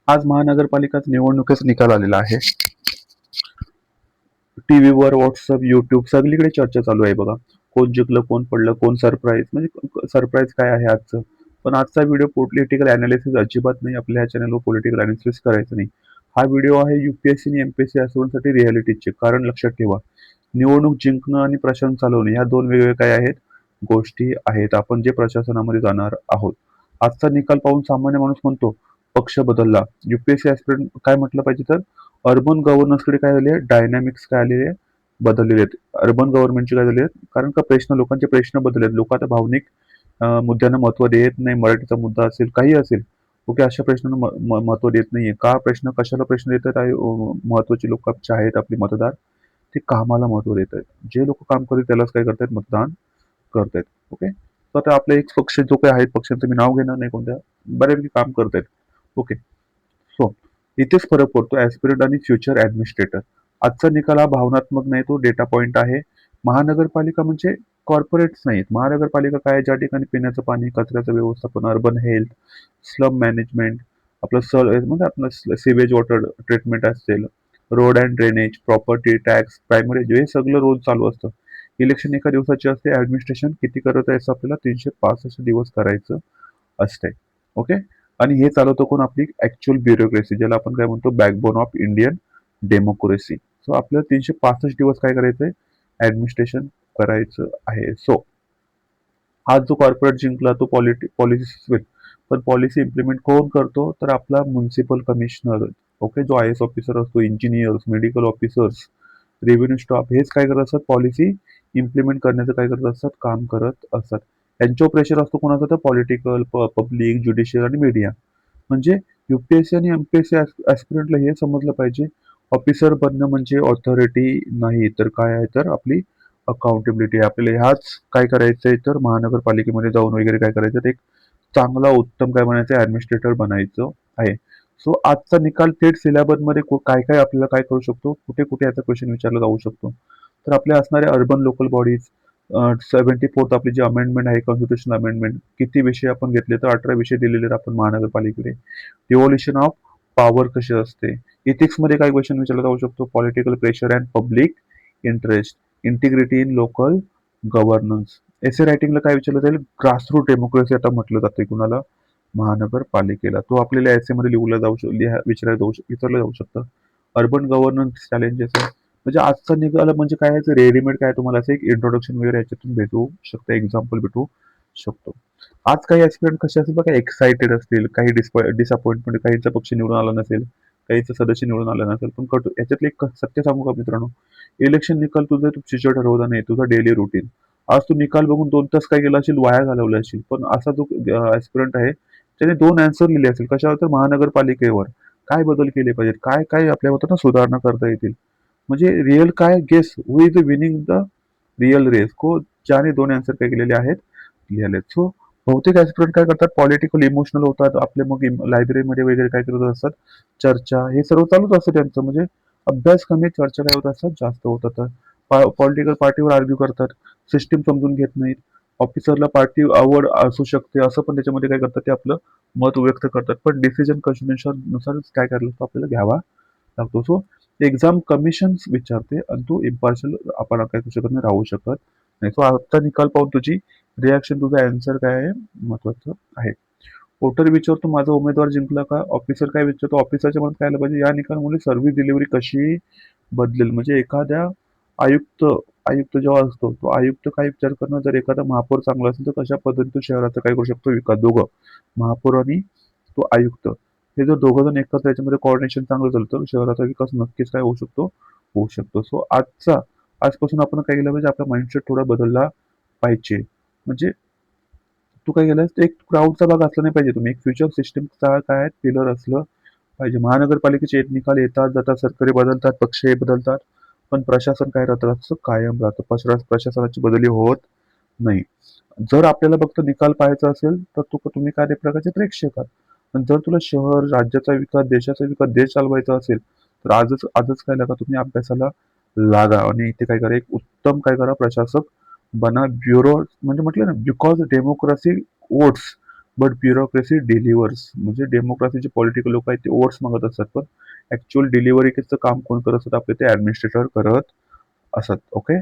आज महानगरपालिका निवडणुकीचा निकाल आलेला आहे. टीव्हीवर, व्हॉट्सअप, युट्यूब सगळीकडे चर्चा चालू आहे बघा. कोण जिंकलं, कोण पडलं, कोण सरप्राईज, म्हणजे सरप्राईज काय आहे आजचं. पण आजचा व्हिडिओ पॉलिटिकल अनालिसिस अजिबात नाही. आपल्या ह्या चॅनलवर पॉलिटिकल अनालिसिस करायचं नाही. हा व्हिडिओ आहे UPSC आणि MPSC साठी रियालिटी चेक. कारण लक्षात ठेवा, निवडणूक जिंकणं आणि प्रशासन चालवणे ह्या दोन वेगवेगळ्या काय आहेत गोष्टी आहेत. आपण जे प्रशासनामध्ये जाणार आहोत. आजचा निकाल पाहून सामान्य माणूस म्हणतो पक्ष बदलला. UPSC ऍस्पिरंट काय म्हटलं पाहिजे तर अर्बन गव्हर्नन्सकडे काय झाले, डायनॅमिक्स काय आलेले बदललेले आहेत. अर्बन गव्हर्नमेंटचे काय झाले, कारण का लोकांचे प्रश्न बदलले. लोक आता भावनिक मुद्द्यांना महत्व देत नाही. मराठीचा मुद्दा असेल, काही असेल, ओके, अशा प्रश्नांना महत्व देत नाहीये. का प्रश्न कशाला प्रश्न देतात आहे, महत्वाची लोक आहेत आपले मतदार, ते कामाला महत्व देत आहेत. जे लोक काम करतात त्यालाच काय करतायत, मतदान करतायत. ओके, तर आता आपले एक पक्ष जो काही आहेत पक्षांचं मी नाव घेणार नाही, कोणत्या बऱ्यापैकी काम करतायत. ओके, सो इथेच फरक पडतो ऍस्पिरंट आणि फ्युचर ऍडमिनिस्ट्रेटर. आजचा निकाल हा भावनात्मक नाही, तो डेटा पॉइंट आहे. महानगरपालिका म्हणजे कॉर्पोरेट्स नाहीत. महानगरपालिका काय, ज्या ठिकाणी पिण्याचं पाणी, कचऱ्याचं व्यवस्थापन, अर्बन हेल्थ, स्लम मॅनेजमेंट, आपलं म्हणजे आपलं सिवेज वॉटर ट्रीटमेंट असेल, road and drainage, property tax, primary, हे सगळं रोज चालू असतं. इलेक्शन एका दिवसाची असते. ऍडमिनिस्ट्रेशन किती करत आहे आपल्याला 365 दिवस करायचं असते. ओके, आणि हे चालवतं कोण, आपली ऍक्च्युअल ब्युरोक्रेसी, ज्याला आपण काय म्हणतो backbone of Indian democracy. So आपल्याला 365 दिवस काय करायचंय, ऍडमिनिस्ट्रेशन करायचं आहे. सो आज जो कॉर्पोरेट जिंकला तो पॉलिसी, पण पॉलिसी इम्प्लिमेंट कोण करतो, तर आपला म्युन्सिपल कमिशनर. ओके, जो IAS ऑफिसर असतो, engineers, medical officers, revenue staff, हेच काय करत असतात, पॉलिसी इम्प्लिमेंट करण्याचं काय करत असतात, काम करत असतात. त्यांच्यावर प्रेशर असतो कोणाचा, तर पॉलिटिकल, पब्लिक, ज्युडिशियल आणि मीडिया. म्हणजे UPSC आणि MPSC ऍस्पिरंटला हे समजलं पाहिजे, ऑफिसर बनणं म्हणजे ऑथॉरिटी नाही, तर काय आहे, तर आपली अकाउंटेबिलिटी. आपल्याला ह्याच काय करायचंय, तर महानगरपालिकेमध्ये जाऊन वगैरे काय करायचं, ते एक चांगला उत्तम काय म्हणायचं ऍडमिनिस्ट्रेटर बनायचं आहे. सो आजचा निकाल थेट सिलेबस मध्ये काय काय आपल्याला काय करू शकतो, कुठे कुठे याचा क्वेश्चन विचारला जाऊ शकतो. तर आपल्या असणाऱ्या अर्बन लोकल बॉडीज, 74th आपली जी अमेंडमेंट आहे, कॉन्स्टिट्यूशन अमेंडमेंट, किती विषय आपण घेतले, तर 18 विषय दिलेले आहेत आपण महानगरपालिकेकडे. डिव्होल्युशन ऑफ पॉवर कशी असते, इथिक्स मध्ये काय क्वेश्चन विचारला जाऊ शकतो, political pressure and public interest, integrity in local governance. Essay रायटिंगला काय विचारलं जाईल, ग्रासरूट डेमोक्रेसी आता म्हटलं जाते कुणाला, महानगरपालिकेला. तो आपल्याला एसे मध्ये विचारलं जाऊ शकतं. अर्बन गव्हर्नन्स चॅलेंजेस, म्हणजे आजचा निकाल म्हणजे काय आहे, रेडीमेड काय तुम्हाला असं एक इंट्रोडक्शन वगैरे याच्यातून भेटू शकतं, एक्झाम्पल भेटू शकतो. आज काही ऍस्पिरंट कसे असतील बघा, एक्साइटेड असतील, काही डिसअपॉइंटमेंट, काहीचा पक्ष निवडून आला नसेल, काहीचं सदस्य निवडून आला नसेल. पण याच्यातलं एक सत्य सांगू का मित्रांनो, इलेक्शन निकाल तुझं तू फ्युचर ठरवला नाही, तुझा डेली रुटीन. आज तू निकाल बघून 2 तास काय केलं असेल, वाया घालवलं असेल. पण असा जो ऍस्पिरंट आहे त्याने 2 आन्सर लिहिले असेल, कशावर, तर महानगरपालिकेवर काय बदल केले पाहिजेत, काय काय आपल्या होतं ना सुधारणा करता येतील. म्हणजे रिअल काय, guess who is winning the real race, को ज्याने 2 आन्सर काय केलेले आहेत, लिहिलेले. सो बहुतेक ऍस्पिरंट काय करतात, पॉलिटिकल इमोशनल होतात आपले, मग लायब्ररीमध्ये वगैरे काय करत असतात, चर्चा, हे सर्व चालूच असतं त्यांचं. म्हणजे अभ्यास कमी, चर्चा काय होत असतात, जास्त होतात. पॉलिटिकल पार्टीवर आर्ग्यू करतात, सिस्टीम समजून घेत नाहीत. ऑफिसरला पार्टी आवड असू शकते असं पण त्याच्यामध्ये काय करतात, ते आपलं मत व्यक्त करतात. पण डिसिजन नुसारच काय करायला लागतो, आपल्याला घ्यावा लागतो. सो एक्झाम कमिशन विचारते आणि तू इम्पार्शल आपण काय करू शकत नाही, राहू शकत नाही. सो आजचा निकाल पाहून तुझी रिॲक्शन, तुझा आन्सर काय आहे, महत्वाचं आहे. वोटर विचारतो माझा उमेदवार जिंकला का, ऑफिसर काय विचारतो, ऑफिसरच्या मनात काय आलं पाहिजे, या निकालामुळे सर्व्हिस डिलिव्हरी कशी बदलेल. म्हणजे एखाद्या आयुक्त आयुक्त जेव्हा असतो, तो आयुक्त काय विचार करणं, जर एखादा महापौर चांगला असेल तर कशा पद्धतीने तो शहराचा काय करू शकतो, विकास. दोघं, महापौर आणि तो आयुक्त, हे जर दोघं जण एकत्र याच्यामध्ये कोऑर्डिनेशन चांगलं झालं तर शहराचा विकास नक्कीच काय होऊ शकतो. सो आजपासून आपण काय केलं पाहिजे, आपला माइंडसेट थोडा बदलला पाहिजे. म्हणजे तू काय केलंस, एक क्राऊडचा भाग असला नाही पाहिजे. तुम्ही एक फ्युचर सिस्टमचा काय पिलर असलं पाहिजे. महानगरपालिकेचे एक निकाल येतात जातात, सरकारी बदलतात, पक्ष बदलतात, पण प्रशासन काय राहतं, असं कायम राहतं. प्रशासनाची बदली होत नाही. जर आपल्याला फक्त निकाल पाहायचा असेल तर तुम्ही काय प्रकारचे प्रेक्षक आहात. पण जर तुला शहर, राज्याचा विकास, देशाचा विकास, देश चालवायचा असेल तर आजच काय लागा, तुम्ही अभ्यासाला लागा आणि इथे काय करा, एक उत्तम काय करा, प्रशासक बना. ब्युरो म्हणजे म्हटलं ना, because democracy votes but bureaucracy delivers. म्हणजे डेमोक्रेसीचे पॉलिटिकल लोक आहेत ते ओट्स मागत असतात, पण ऍक्च्युअल डिलिव्हरीचं काम कोण करत असतात? आपले ते ऍडमिनिस्ट्रेटर करत असतात. ओके.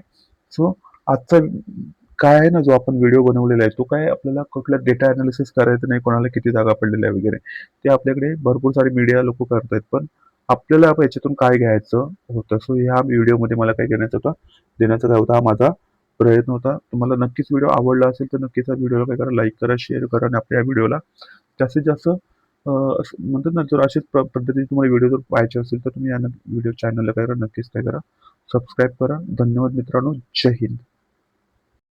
सो आजचा काय आहे ना, जो आपण व्हिडिओ बनवलेला आहे तो काय आपल्याला कुठला डेटा अनालिसिस करायचं नाही, कोणाला किती जागा पडलेल्या आहे वगैरे. ते आपल्याकडे भरपूर सारे मीडिया लोक करतायत, पण आपल्याला याच्यातून काय घ्यायचं होतं. सो ह्या व्हिडिओमध्ये मला काय देण्याचा होता, हा माझा प्रयत्न होता. तुम्हाला नक्कीच व्हिडिओ आवडला असेल तर नक्कीच या व्हिडिओला काय करा, लाईक करा, शेअर करा आणि आपल्या व्हिडिओला जास्तीत जास्त असं म्हणतात ना, जर अशीच पद्धतीने तुम्हाला व्हिडिओ जर पाहायचे असेल तर तुम्ही या व्हिडिओ चॅनलला काय करा, नक्कीच काय करा, सबस्क्राईब करा. धन्यवाद मित्रांनो. जय हिंद.